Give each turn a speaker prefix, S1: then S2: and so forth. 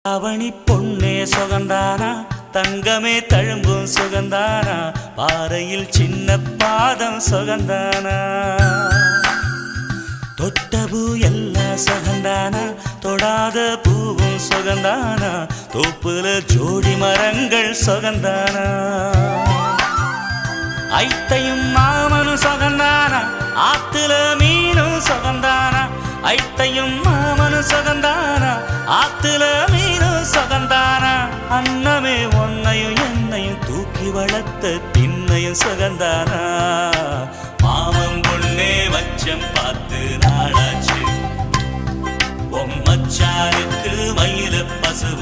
S1: அவனி பொன்னே சுகந்தானா, தங்கமே தழும்பும் சுகந்தானா, பாறையில் சின்ன பாதம் சுகந்தானா, தொட்ட பூ எல்லாம் சுகந்தானா, தொடாத பூவும் சுகந்தானா, தோப்புல ஜோடி மரங்கள் சுகந்தானா, ஐத்தையும் மாமனும் சுகந்தானா, ஆத்துல மீனும் சுகந்தானா, ஐத்தையும் மாமனும் சுகந்தானா, ஆத்துல மீனும் சுகந்தானா, அன்னமே ஒன்னையும் என்னையும் தூக்கி வளர்த்த திண்ணையும் சுகந்தானா, மாமன் பொண்ணே வச்சம் பார்த்து நாளாச்சு, மச்சானுக்கு மயில பசுவ